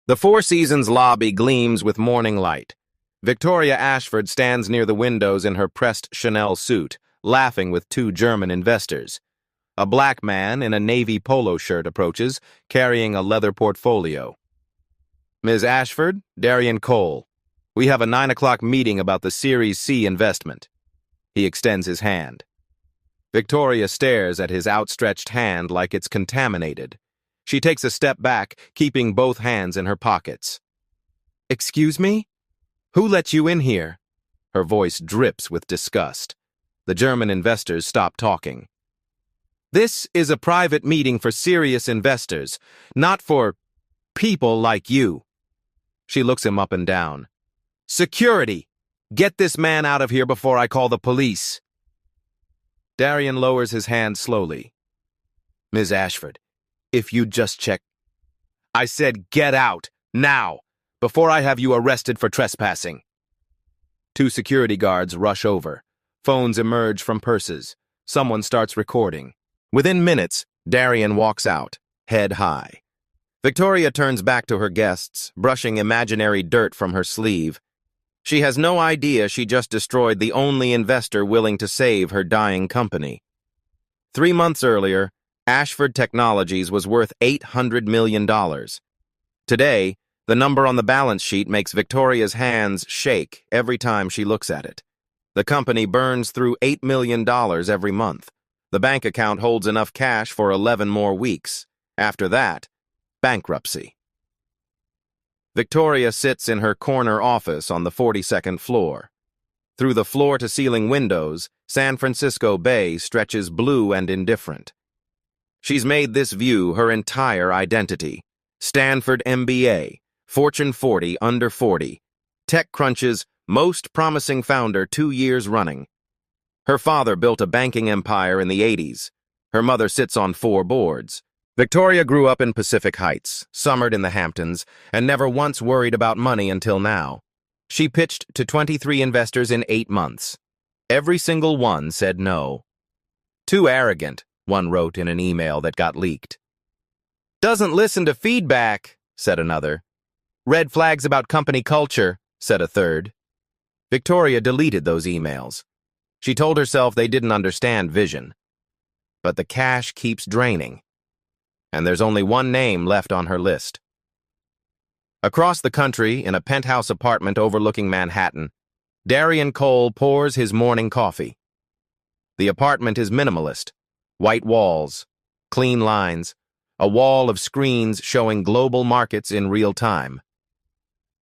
The Four Seasons lobby gleams with morning light. Victoria Ashford stands near the windows in her pressed Chanel suit, laughing with two German investors. A black man in a navy polo shirt approaches, carrying a leather portfolio. Ms. Ashford, Darian Cole. We have a 9 o'clock meeting about the Series C investment. He extends his hand. Victoria stares at his outstretched hand like it's contaminated. She takes a step back, keeping both hands in her pockets. Excuse me? Who let you in here? Her voice drips with disgust. The German investors stop talking. This is a private meeting for serious investors, not for people like you. She looks him up and down. Security! Get this man out of here before I call the police. Darian lowers his hand slowly. Ms. Ashford, if you'd just check. I said get out, now, before I have you arrested for trespassing. Two security guards rush over. Phones emerge from purses. Someone starts recording. Within minutes, Darian walks out, head high. Victoria turns back to her guests, brushing imaginary dirt from her sleeve. She has no idea she just destroyed the only investor willing to save her dying company. 3 months earlier, Ashford Technologies was worth $800 million. Today, the number on the balance sheet makes Victoria's hands shake every time she looks at it. The company burns through $8 million every month. The bank account holds enough cash for 11 more weeks. After that, bankruptcy. Victoria sits in her corner office on the 42nd floor. Through the floor-to-ceiling windows, San Francisco Bay stretches blue and indifferent. She's made this view her entire identity. Stanford MBA, Fortune 40 under 40, TechCrunch's most promising founder 2 years running. Her father built a banking empire in the 80s. Her mother sits on 4 boards. Victoria grew up in Pacific Heights, summered in the Hamptons, and never once worried about money until now. She pitched to 23 investors in 8 months. Every single one said no. Too arrogant, one wrote in an email that got leaked. Doesn't listen to feedback, said another. Red flags about company culture, said a third. Victoria deleted those emails. She told herself they didn't understand vision. But the cash keeps draining. And there's only one name left on her list. Across the country, in a penthouse apartment overlooking Manhattan, Darian Cole pours his morning coffee. The apartment is minimalist. White walls, clean lines, a wall of screens showing global markets in real time.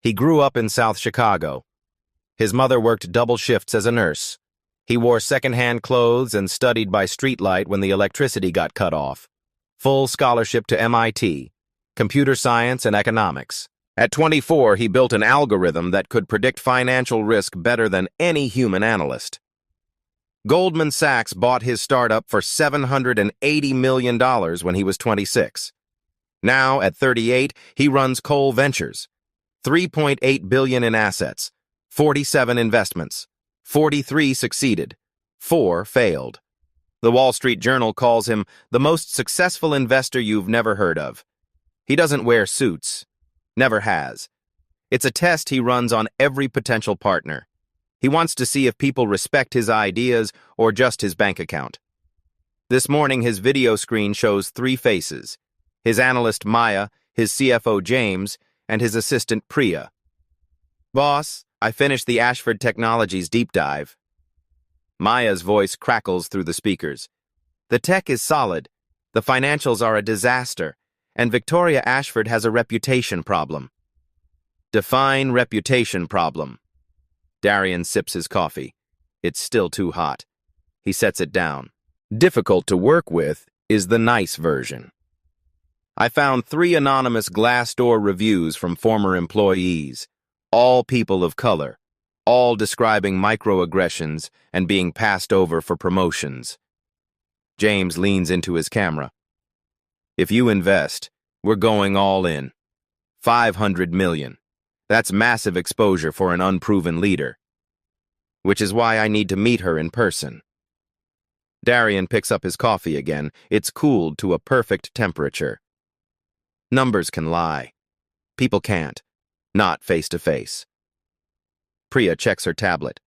He grew up in South Chicago. His mother worked double shifts as a nurse. He wore second-hand clothes and studied by streetlight when the electricity got cut off. Full scholarship to MIT, computer science and economics. At 24, he built an algorithm that could predict financial risk better than any human analyst. Goldman Sachs bought his startup for $780 million when he was 26. Now, at 38, he runs Cole Ventures. $3.8 billion in assets, 47 investments. 43 succeeded, 4 failed. The Wall Street Journal calls him the most successful investor you've never heard of. He doesn't wear suits. Never has. It's a test he runs on every potential partner. He wants to see if people respect his ideas or just his bank account. This morning, his video screen shows 3 faces: his analyst Maya, his CFO James, and his assistant Priya. Boss, I finished the Ashford Technologies deep dive. Maya's voice crackles through the speakers. The tech is solid, the financials are a disaster, and Victoria Ashford has a reputation problem. Define reputation problem. Darian sips his coffee. It's still too hot. He sets it down. Difficult to work with is the nice version. I found 3 anonymous Glassdoor reviews from former employees, all people of color, all describing microaggressions and being passed over for promotions. James leans into his camera. If you invest, we're going all in. $500 million. That's massive exposure for an unproven leader. Which is why I need to meet her in person. Darian picks up his coffee again. It's cooled to a perfect temperature. Numbers can lie. People can't. Not face to face. Priya checks her tablet.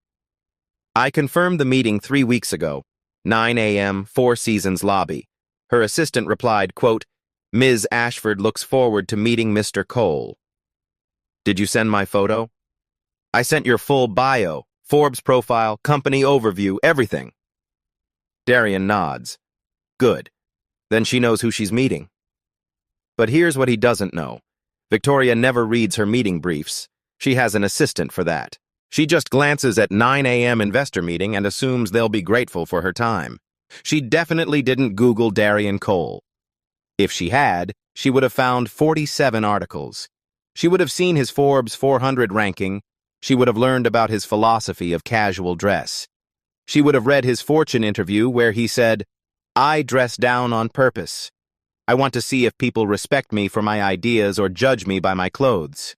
I confirmed the meeting 3 weeks ago. 9 a.m., Four Seasons lobby. Her assistant replied, quote, Ms. Ashford looks forward to meeting Mr. Cole. Did you send my photo? I sent your full bio, Forbes profile, company overview, everything. Darian nods. Good. Then she knows who she's meeting. But here's what he doesn't know. Victoria never reads her meeting briefs. She has an assistant for that. She just glances at 9 a.m. investor meeting and assumes they'll be grateful for her time. She definitely didn't Google Darian Cole. If she had, she would have found 47 articles. She would have seen his Forbes 400 ranking. She would have learned about his philosophy of casual dress. She would have read his Fortune interview where he said, I dress down on purpose. I want to see if people respect me for my ideas or judge me by my clothes.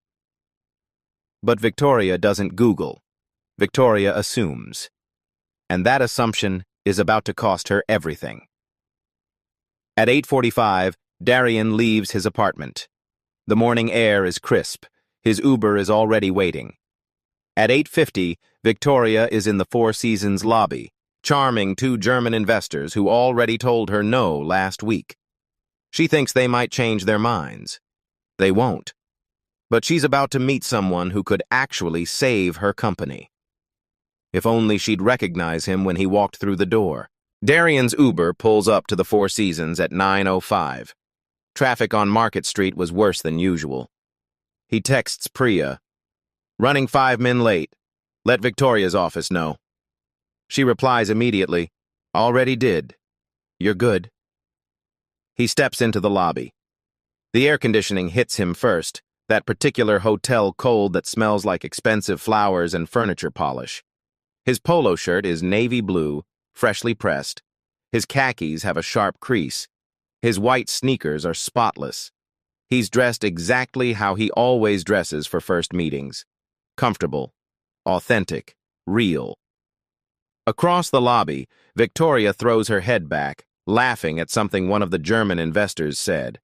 But Victoria doesn't Google. Victoria assumes. And that assumption is about to cost her everything. At 8:45, Darian leaves his apartment. The morning air is crisp. His Uber is already waiting. At 8:50, Victoria is in the Four Seasons lobby, charming two German investors who already told her no last week. She thinks they might change their minds. They won't. But she's about to meet someone who could actually save her company. If only she'd recognize him when he walked through the door. Darian's Uber pulls up to the Four Seasons at 9:05. Traffic on Market Street was worse than usual. He texts Priya, running 5 min late. Let Victoria's office know. She replies immediately, already did. You're good. He steps into the lobby. The air conditioning hits him first, that particular hotel cold that smells like expensive flowers and furniture polish. His polo shirt is navy blue, freshly pressed. His khakis have a sharp crease. His white sneakers are spotless. He's dressed exactly how he always dresses for first meetings. Comfortable, authentic, real. Across the lobby, Victoria throws her head back, laughing at something one of the German investors said.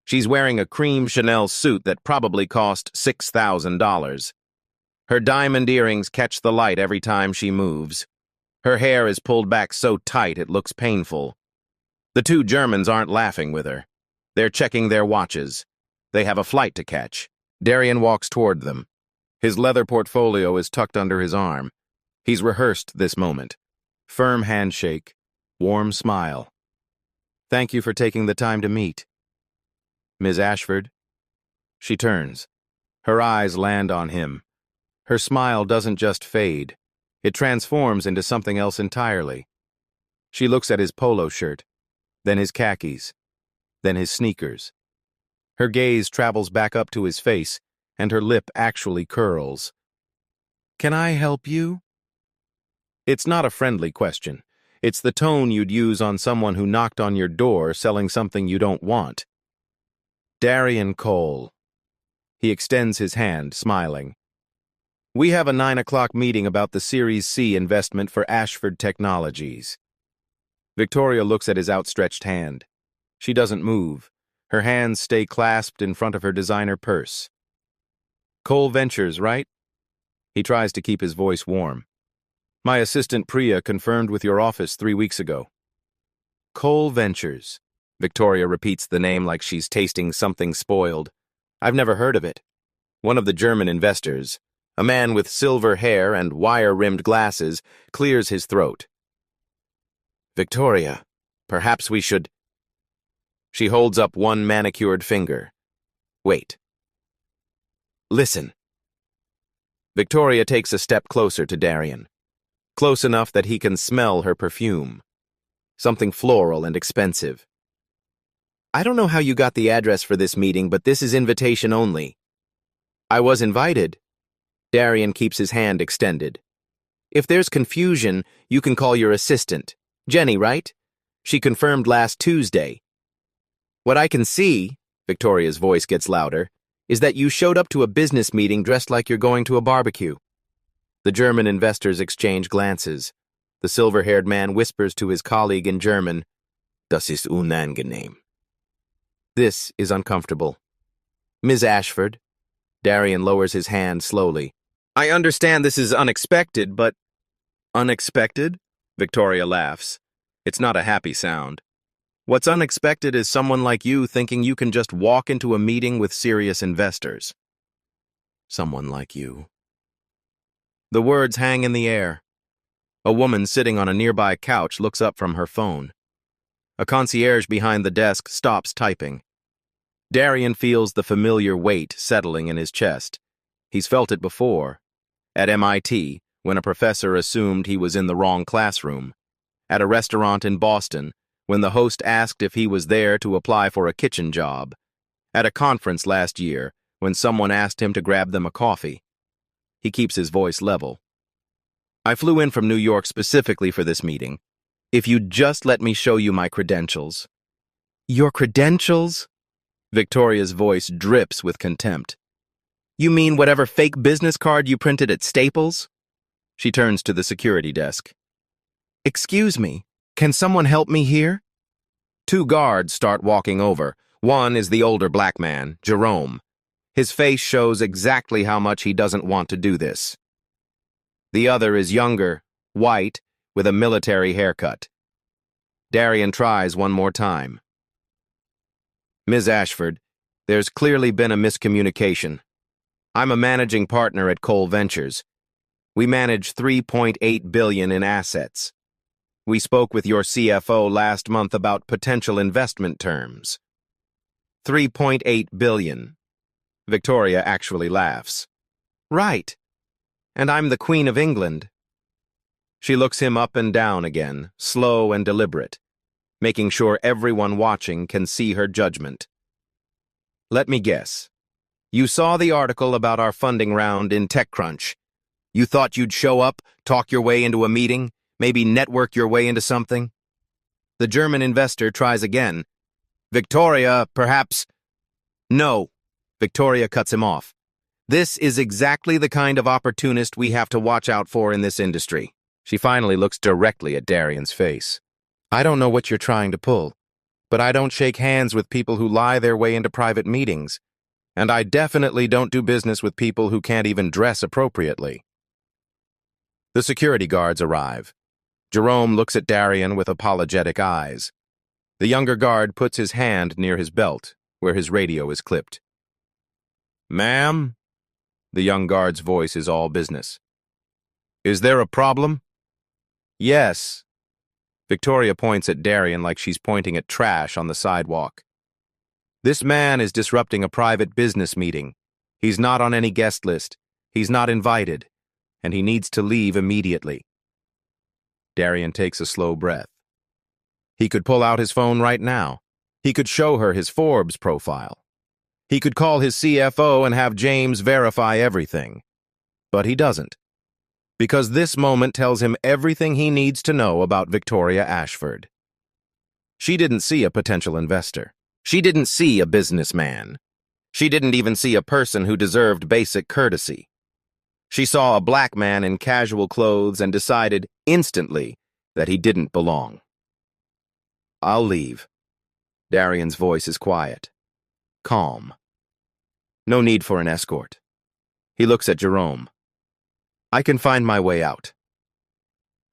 She's wearing a cream Chanel suit that probably cost $6,000. Her diamond earrings catch the light every time she moves. Her hair is pulled back so tight it looks painful. The two Germans aren't laughing with her. They're checking their watches. They have a flight to catch. Darian walks toward them. His leather portfolio is tucked under his arm. He's rehearsed this moment. Firm handshake, warm smile. Thank you for taking the time to meet. Ms. Ashford. She turns. Her eyes land on him. Her smile doesn't just fade. It transforms into something else entirely. She looks at his polo shirt, then his khakis, then his sneakers. Her gaze travels back up to his face, and her lip actually curls. Can I help you? It's not a friendly question. It's the tone you'd use on someone who knocked on your door selling something you don't want. Darian Cole. He extends his hand, smiling. We have a 9 o'clock meeting about the Series C investment for Ashford Technologies. Victoria looks at his outstretched hand. She doesn't move. Her hands stay clasped in front of her designer purse. Cole Ventures, right? He tries to keep his voice warm. My assistant Priya confirmed with your office 3 weeks ago. Cole Ventures. Victoria repeats the name like she's tasting something spoiled. I've never heard of it. One of the German investors, a man with silver hair and wire-rimmed glasses, clears his throat. Victoria, perhaps we should... She holds up one manicured finger. Wait. Listen. Victoria takes a step closer to Darian. Close enough that he can smell her perfume. Something floral and expensive. I don't know how you got the address for this meeting, but this is invitation only. I was invited. Darian keeps his hand extended. If there's confusion, you can call your assistant. Jenny, right? She confirmed last Tuesday. What I can see, Victoria's voice gets louder, is that you showed up to a business meeting dressed like you're going to a barbecue. The German investors exchange glances. The silver-haired man whispers to his colleague in German, Das ist unangenehm. This is uncomfortable. Ms. Ashford, Darian lowers his hand slowly. I understand this is unexpected, but... Unexpected? Victoria laughs. It's not a happy sound. What's unexpected is someone like you thinking you can just walk into a meeting with serious investors. Someone like you. The words hang in the air. A woman sitting on a nearby couch looks up from her phone. A concierge behind the desk stops typing. Darian feels the familiar weight settling in his chest. He's felt it before. At MIT, when a professor assumed he was in the wrong classroom. At a restaurant in Boston, when the host asked if he was there to apply for a kitchen job. At a conference last year, when someone asked him to grab them a coffee. He keeps his voice level. I flew in from New York specifically for this meeting. If you'd just let me show you my credentials. Your credentials? Victoria's voice drips with contempt. You mean whatever fake business card you printed at Staples? She turns to the security desk. Excuse me, can someone help me here? Two guards start walking over. One is the older black man, Jerome. His face shows exactly how much he doesn't want to do this. The other is younger, white, with a military haircut. Darian tries one more time. Ms. Ashford, there's clearly been a miscommunication. I'm a managing partner at Cole Ventures. We manage $3.8 billion in assets. We spoke with your CFO last month about potential investment terms. $3.8 billion. Victoria actually laughs. Right. And I'm the Queen of England. She looks him up and down again, slow and deliberate, making sure everyone watching can see her judgment. Let me guess. You saw the article about our funding round in TechCrunch. You thought you'd show up, talk your way into a meeting, maybe network your way into something? The German investor tries again. Victoria, perhaps... No. Victoria cuts him off. This is exactly the kind of opportunist we have to watch out for in this industry. She finally looks directly at Darian's face. I don't know what you're trying to pull, but I don't shake hands with people who lie their way into private meetings. And I definitely don't do business with people who can't even dress appropriately. The security guards arrive. Jerome looks at Darian with apologetic eyes. The younger guard puts his hand near his belt, where his radio is clipped. Ma'am? The young guard's voice is all business. Is there a problem? Yes. Victoria points at Darian like she's pointing at trash on the sidewalk. This man is disrupting a private business meeting. He's not on any guest list. He's not invited. And he needs to leave immediately. Darian takes a slow breath. He could pull out his phone right now. He could show her his Forbes profile. He could call his CFO and have James verify everything. But he doesn't. Because this moment tells him everything he needs to know about Victoria Ashford. She didn't see a potential investor. She didn't see a businessman. She didn't even see a person who deserved basic courtesy. She saw a black man in casual clothes and decided instantly that he didn't belong. I'll leave. Darian's voice is quiet, calm. No need for an escort. He looks at Jerome. I can find my way out.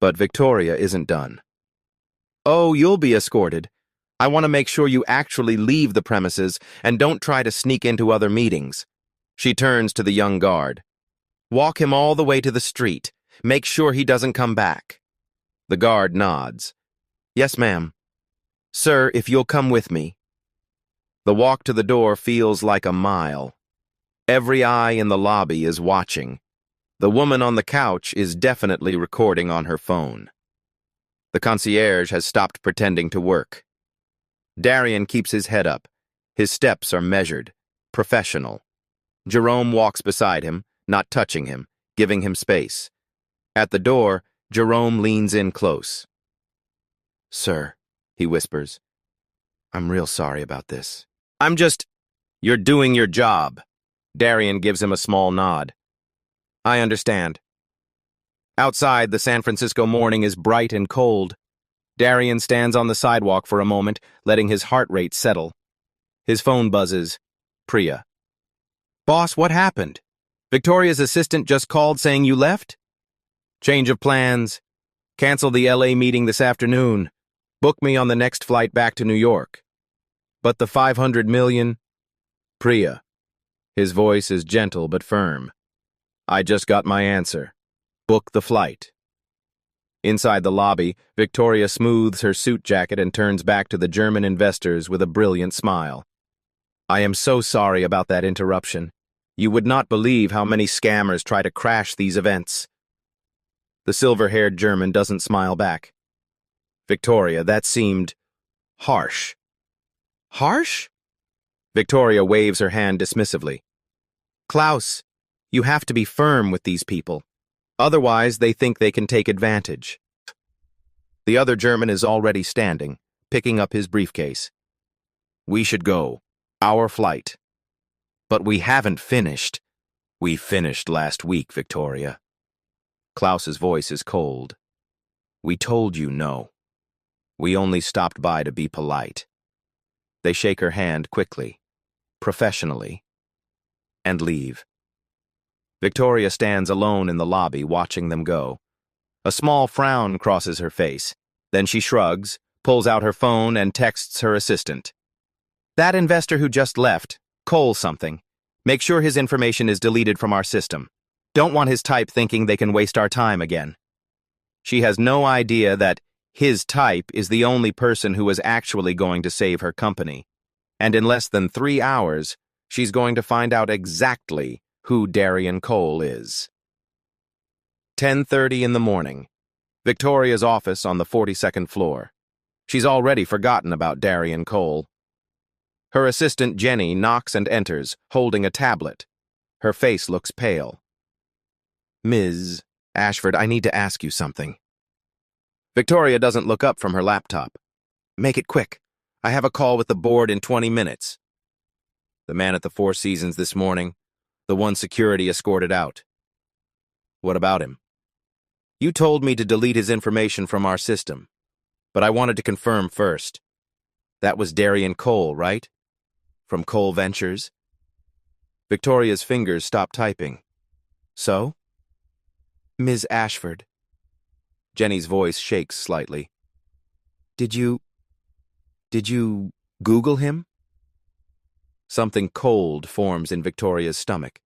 But Victoria isn't done. Oh, you'll be escorted. I want to make sure you actually leave the premises and don't try to sneak into other meetings. She turns to the young guard. Walk him all the way to the street. Make sure he doesn't come back. The guard nods. Yes, ma'am. Sir, if you'll come with me. The walk to the door feels like a mile. Every eye in the lobby is watching. The woman on the couch is definitely recording on her phone. The concierge has stopped pretending to work. Darian keeps his head up. His steps are measured, professional. Jerome walks beside him, not touching him, giving him space. At the door, Jerome leans in close. Sir, he whispers, I'm real sorry about this. You're doing your job. Darian gives him a small nod. I understand. Outside, the San Francisco morning is bright and cold. Darian stands on the sidewalk for a moment, letting his heart rate settle. His phone buzzes. Priya. Boss, what happened? Victoria's assistant just called saying you left? Change of plans. Cancel the LA meeting this afternoon. Book me on the next flight back to New York. But the 500 million? Priya. His voice is gentle but firm. I just got my answer. Book the flight. Inside the lobby, Victoria smooths her suit jacket and turns back to the German investors with a brilliant smile. I am so sorry about that interruption. You would not believe how many scammers try to crash these events. The silver-haired German doesn't smile back. Victoria, that seemed harsh. Harsh? Victoria waves her hand dismissively. Klaus, you have to be firm with these people. Otherwise, they think they can take advantage. The other German is already standing, picking up his briefcase. We should go. Our flight. But we haven't finished. We finished last week, Victoria. Klaus's voice is cold. We told you no. We only stopped by to be polite. They shake her hand quickly, professionally, and leave. Victoria stands alone in the lobby watching them go. A small frown crosses her face. Then she shrugs, pulls out her phone, and texts her assistant. That investor who just left, Cole something. Make sure his information is deleted from our system. Don't want his type thinking they can waste our time again. She has no idea that his type is the only person who is actually going to save her company. And in less than 3 hours, she's going to find out exactly who Darian Cole is. 10:30 in the morning. Victoria's office on the 42nd floor. She's already forgotten about Darian Cole. Her assistant Jenny knocks and enters, holding a tablet. Her face looks pale. Ms. Ashford, I need to ask you something. Victoria doesn't look up from her laptop. Make it quick. I have a call with the board in 20 minutes. The man at the Four Seasons this morning, the one security escorted out. What about him? You told me to delete his information from our system, but I wanted to confirm first. That was Darian Cole, right? From Cole Ventures? Victoria's fingers stop typing. So? Ms. Ashford. Jenny's voice shakes slightly. Did you Google him? Something cold forms in Victoria's stomach.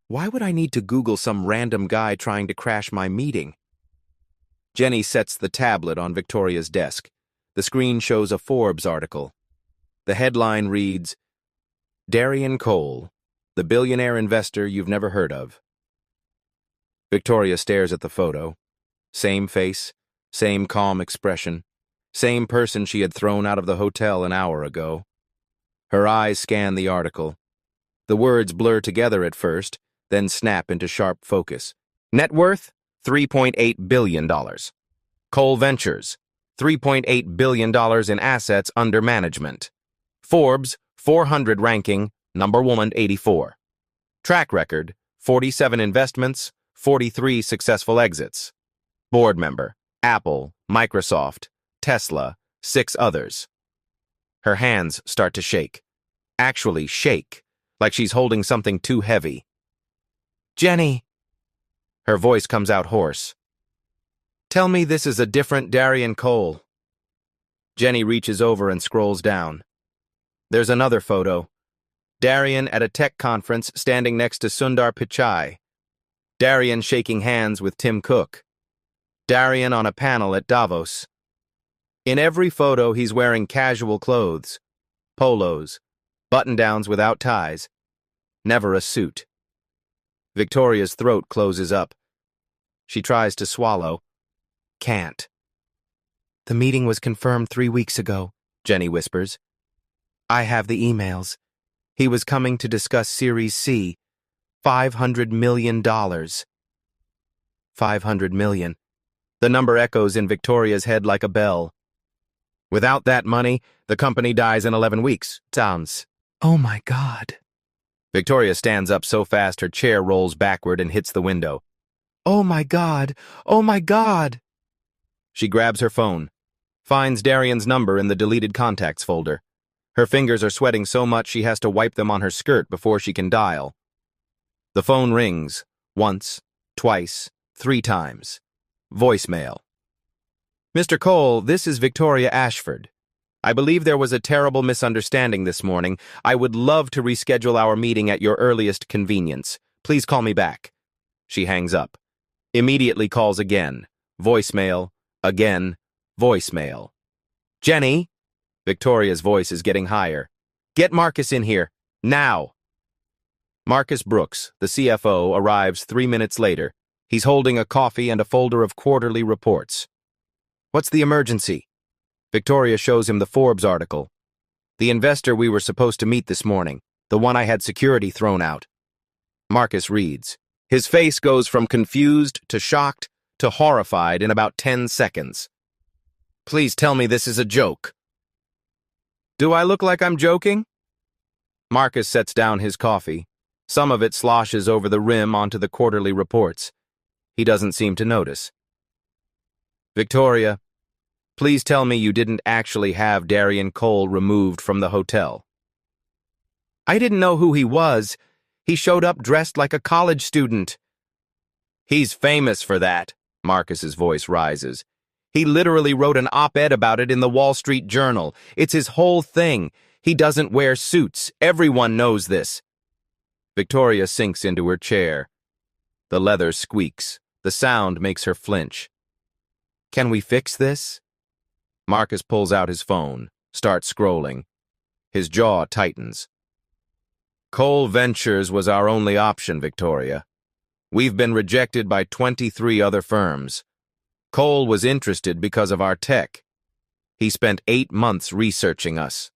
Why would I need to Google some random guy trying to crash my meeting? Jenny sets the tablet on Victoria's desk. The screen shows a Forbes article. The headline reads, Darian Cole, the billionaire investor you've never heard of. Victoria stares at the photo. Same face, same calm expression, same person she had thrown out of the hotel an hour ago. Her eyes scan the article. The words blur together at first, then snap into sharp focus. Net worth, $3.8 billion. Cole Ventures, $3.8 billion in assets under management. Forbes, 400 ranking, number 184. Track record, 47 investments, 43 successful exits. Board member, Apple, Microsoft, Tesla, 6 others. Her hands start to shake. Actually shake, like she's holding something too heavy. Jenny! Her voice comes out hoarse. Tell me this is a different Darian Cole. Jenny reaches over and scrolls down. There's another photo. Darian at a tech conference standing next to Sundar Pichai. Darian shaking hands with Tim Cook. Darian on a panel at Davos. In every photo, he's wearing casual clothes. Polos. Button-downs without ties. Never a suit. Victoria's throat closes up. She tries to swallow. Can't. The meeting was confirmed 3 weeks ago, Jenny whispers. I have the emails. He was coming to discuss Series C. $500 million. 500 million. The number echoes in Victoria's head like a bell. Without that money, the company dies in 11 weeks. Sounds. Oh my God. Victoria stands up so fast her chair rolls backward and hits the window. Oh my God. Oh my God. She grabs her phone, finds Darian's number in the deleted contacts folder. Her fingers are sweating so much she has to wipe them on her skirt before she can dial. The phone rings. Once, twice, 3 times. Voicemail. Mr. Cole, this is Victoria Ashford. I believe there was a terrible misunderstanding this morning. I would love to reschedule our meeting at your earliest convenience. Please call me back. She hangs up. Immediately calls again. Voicemail. Again. Voicemail. Jenny? Victoria's voice is getting higher. Get Marcus in here. Now. Marcus Brooks, the CFO, arrives 3 minutes later. He's holding a coffee and a folder of quarterly reports. What's the emergency? Victoria shows him the Forbes article. The investor we were supposed to meet this morning, the one I had security thrown out. Marcus reads. His face goes from confused to shocked to horrified in about 10 seconds. Please tell me this is a joke. Do I look like I'm joking? Marcus sets down his coffee. Some of it sloshes over the rim onto the quarterly reports. He doesn't seem to notice. Victoria, please tell me you didn't actually have Darian Cole removed from the hotel. I didn't know who he was. He showed up dressed like a college student. He's famous for that. Marcus's voice rises. He literally wrote an op-ed about it in the Wall Street Journal. It's his whole thing. He doesn't wear suits. Everyone knows this. Victoria sinks into her chair. The leather squeaks. The sound makes her flinch. Can we fix this? Marcus pulls out his phone, starts scrolling. His jaw tightens. Cole Ventures was our only option, Victoria. We've been rejected by 23 other firms. Cole was interested because of our tech. He spent 8 months researching us.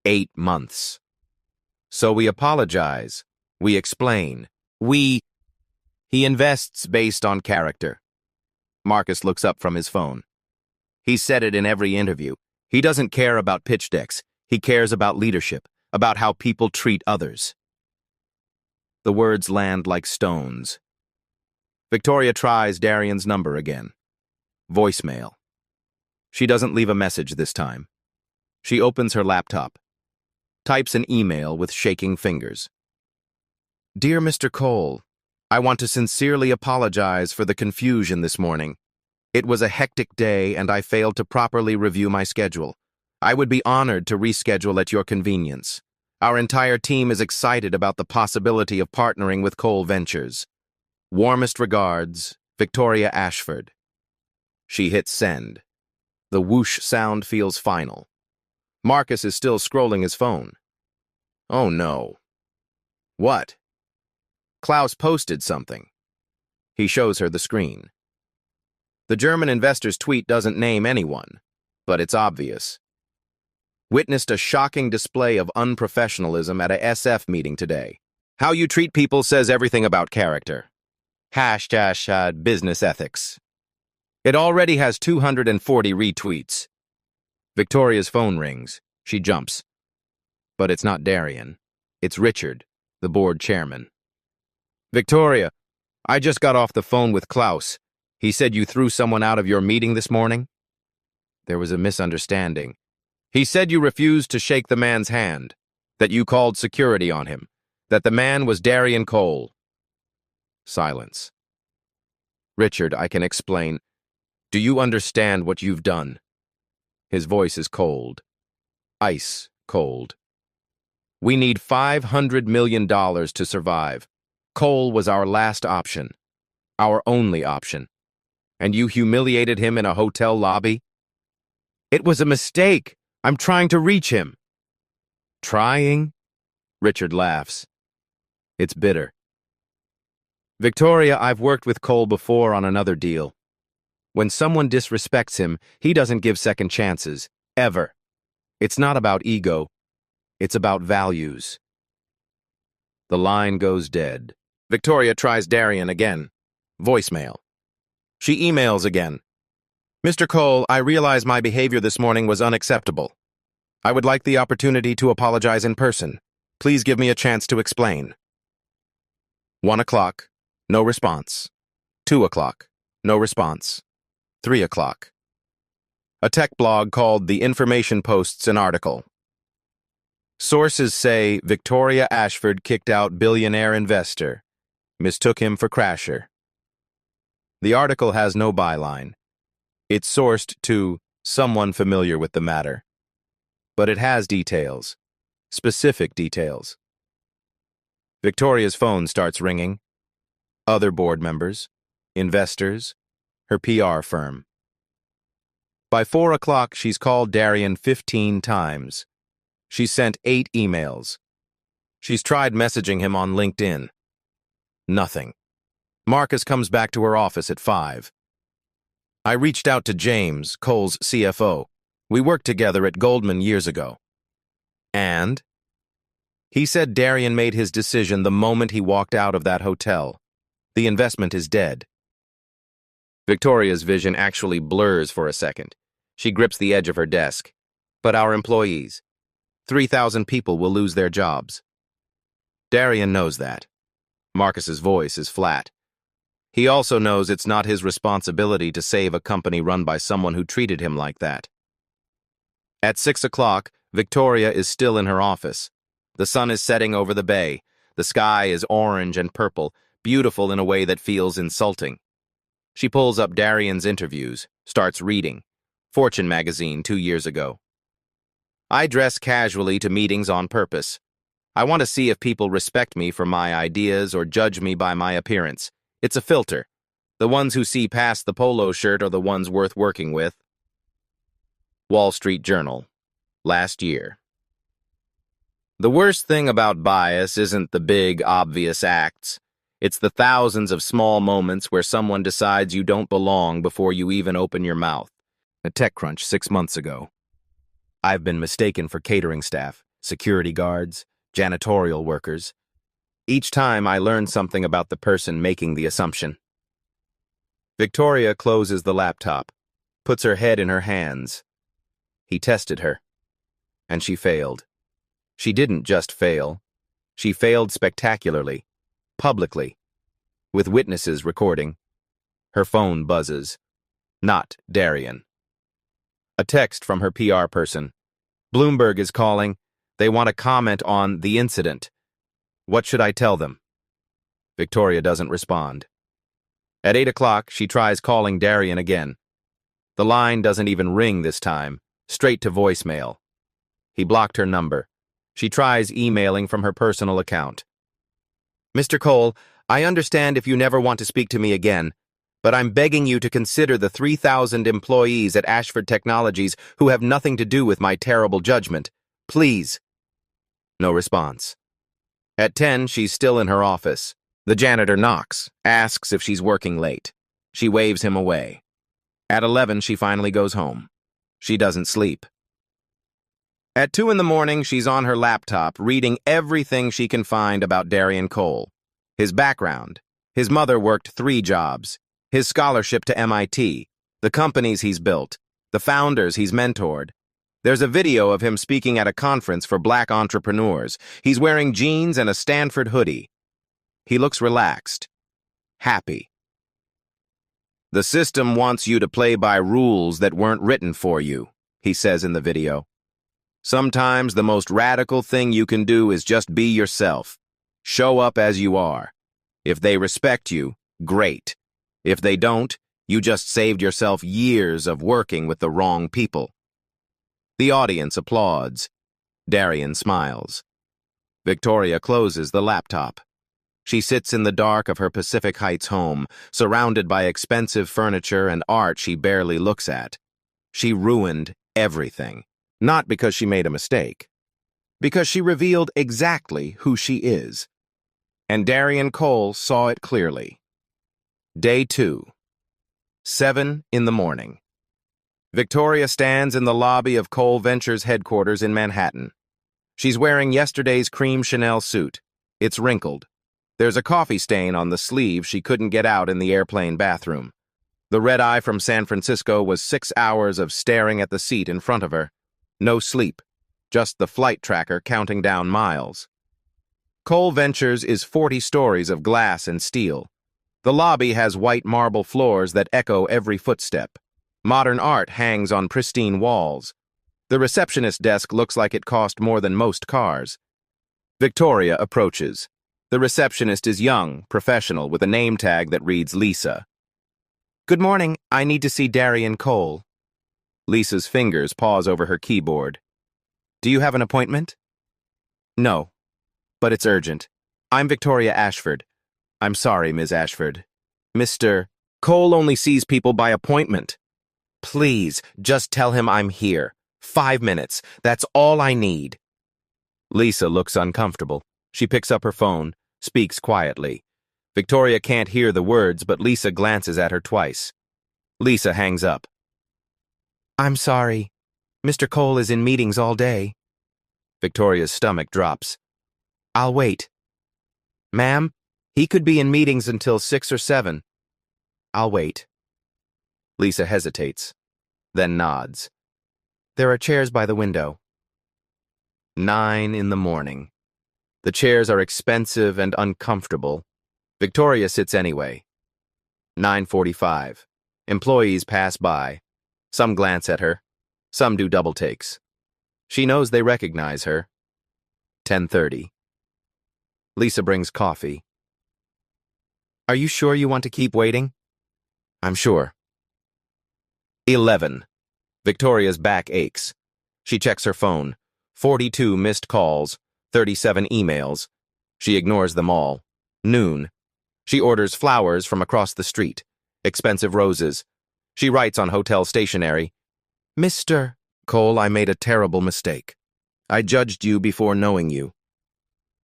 8 months. So we apologize. We explain. He invests based on character. Marcus looks up from his phone. He said it in every interview. He doesn't care about pitch decks. He cares about leadership, about how people treat others. The words land like stones. Victoria tries Darian's number again. Voicemail. She doesn't leave a message this time. She opens her laptop. Types an email with shaking fingers. Dear Mr. Cole, I want to sincerely apologize for the confusion this morning. It was a hectic day and I failed to properly review my schedule. I would be honored to reschedule at your convenience. Our entire team is excited about the possibility of partnering with Cole Ventures. Warmest regards, Victoria Ashford. She hits send. The whoosh sound feels final. Marcus is still scrolling his phone. Oh no. What? Klaus posted something. He shows her the screen. The German investor's tweet doesn't name anyone, but it's obvious. Witnessed a shocking display of unprofessionalism at a SF meeting today. How you treat people says everything about character. # business ethics. It already has 240 retweets. Victoria's phone rings. She jumps. But it's not Darian. It's Richard, the board chairman. Victoria, I just got off the phone with Klaus. He said you threw someone out of your meeting this morning? There was a misunderstanding. He said you refused to shake the man's hand, that you called security on him, that the man was Darian Cole. Silence. Richard, I can explain. Do you understand what you've done? His voice is cold. Ice cold. We need $500 million to survive. Cole was our last option. Our only option. And you humiliated him in a hotel lobby? It was a mistake. I'm trying to reach him. Trying? Richard laughs. It's bitter. Victoria, I've worked with Cole before on another deal. When someone disrespects him, he doesn't give second chances, ever. It's not about ego. It's about values. The line goes dead. Victoria tries Darian again. Voicemail. She emails again. Mr. Cole, I realize my behavior this morning was unacceptable. I would like the opportunity to apologize in person. Please give me a chance to explain. 1 o'clock, no response. 2 o'clock, no response. 3 o'clock. A tech blog called The Information posts an article. Sources say Victoria Ashford kicked out billionaire investor, mistook him for crasher. The article has no byline. It's sourced to someone familiar with the matter. But it has details, specific details. Victoria's phone starts ringing. Other board members, investors, her PR firm. By 4 o'clock, she's called Darian 15 times. She's sent 8 emails. She's tried messaging him on LinkedIn. Nothing. Marcus comes back to her office at 5. I reached out to James, Cole's CFO. We worked together at Goldman years ago. And? He said Darian made his decision the moment he walked out of that hotel. The investment is dead. Victoria's vision actually blurs for a second. She grips the edge of her desk. But our employees. 3,000 people will lose their jobs. Darian knows that. Marcus's voice is flat. He also knows it's not his responsibility to save a company run by someone who treated him like that. At 6 o'clock, Victoria is still in her office. The sun is setting over the bay. The sky is orange and purple, beautiful in a way that feels insulting. She pulls up Darian's interviews, starts reading. Fortune magazine 2 years ago. I dress casually to meetings on purpose. I want to see if people respect me for my ideas or judge me by my appearance. It's a filter. The ones who see past the polo shirt are the ones worth working with. Wall Street Journal. Last year. The worst thing about bias isn't the big, obvious acts. It's the thousands of small moments where someone decides you don't belong before you even open your mouth. A TechCrunch 6 months ago. I've been mistaken for catering staff, security guards, janitorial workers. Each time I learn something about the person making the assumption. Victoria closes the laptop, puts her head in her hands. He tested her, and she failed. She didn't just fail. She failed spectacularly, publicly, with witnesses recording. Her phone buzzes. Not Darian. A text from her PR person. Bloomberg is calling. They want to comment on the incident. What should I tell them? Victoria doesn't respond. At 8 o'clock, she tries calling Darian again. The line doesn't even ring this time, straight to voicemail. He blocked her number. She tries emailing from her personal account. Mr. Cole, I understand if you never want to speak to me again, but I'm begging you to consider the 3,000 employees at Ashford Technologies who have nothing to do with my terrible judgment. Please. No response. At 10, she's still in her office. The janitor knocks, asks if she's working late. She waves him away. At 11, she finally goes home. She doesn't sleep. At 2 in the morning, she's on her laptop reading everything she can find about Darian Cole. His background. His mother worked 3 jobs. His scholarship to MIT. The companies he's built. The founders he's mentored. There's a video of him speaking at a conference for black entrepreneurs. He's wearing jeans and a Stanford hoodie. He looks relaxed. Happy. The system wants you to play by rules that weren't written for you, he says in the video. Sometimes the most radical thing you can do is just be yourself. Show up as you are. If they respect you, great. If they don't, you just saved yourself years of working with the wrong people. The audience applauds. Darian smiles. Victoria closes the laptop. She sits in the dark of her Pacific Heights home, surrounded by expensive furniture and art she barely looks at. She ruined everything. Not because she made a mistake. Because she revealed exactly who she is. And Darian Cole saw it clearly. Day 2. 7 in the morning. Victoria stands in the lobby of Cole Ventures headquarters in Manhattan. She's wearing yesterday's cream Chanel suit. It's wrinkled. There's a coffee stain on the sleeve she couldn't get out in the airplane bathroom. The red eye from San Francisco was 6 hours of staring at the seat in front of her. No sleep, just the flight tracker counting down miles. Cole Ventures is 40 stories of glass and steel. The lobby has white marble floors that echo every footstep. Modern art hangs on pristine walls. The receptionist desk looks like it cost more than most cars. Victoria approaches. The receptionist is young, professional, with a name tag that reads Lisa. "Good morning. I need to see Darian Cole." Lisa's fingers pause over her keyboard. "Do you have an appointment?" "No, but it's urgent. I'm Victoria Ashford." "I'm sorry, Ms. Ashford. Mr. Cole only sees people by appointment." "Please, just tell him I'm here. 5 minutes. That's all I need." Lisa looks uncomfortable. She picks up her phone, speaks quietly. Victoria can't hear the words, but Lisa glances at her twice. Lisa hangs up. "I'm sorry. Mr. Cole is in meetings all day." Victoria's stomach drops. "I'll wait." "Ma'am, he could be in meetings until 6 or 7. "I'll wait." Lisa hesitates, then nods. "There are chairs by the window." 9 in the morning. The chairs are expensive and uncomfortable. Victoria sits anyway. 9:45. Employees pass by. Some glance at her. Some do double takes. She knows they recognize her. 10:30. Lisa brings coffee. "Are you sure you want to keep waiting?" "I'm sure." 11. Victoria's back aches. She checks her phone. 42 missed calls, 37 emails. She ignores them all. Noon. She orders flowers from across the street. Expensive roses. She writes on hotel stationery, "Mr. Cole, I made a terrible mistake. I judged you before knowing you.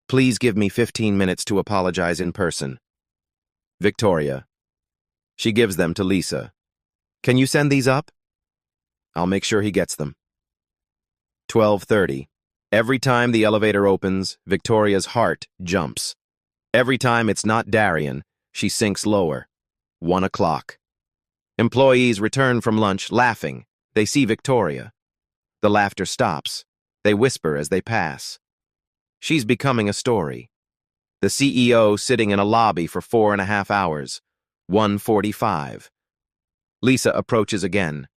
Please give me 15 minutes to apologize in person. Victoria." She gives them to Lisa. "Can you send these up?" "I'll make sure he gets them." 12:30. Every time the elevator opens, Victoria's heart jumps. Every time it's not Darian, she sinks lower. 1 o'clock. Employees return from lunch laughing. They see Victoria. The laughter stops. They whisper as they pass. She's becoming a story. The CEO sitting in a lobby for 4.5 hours. 1:45. Lisa approaches again.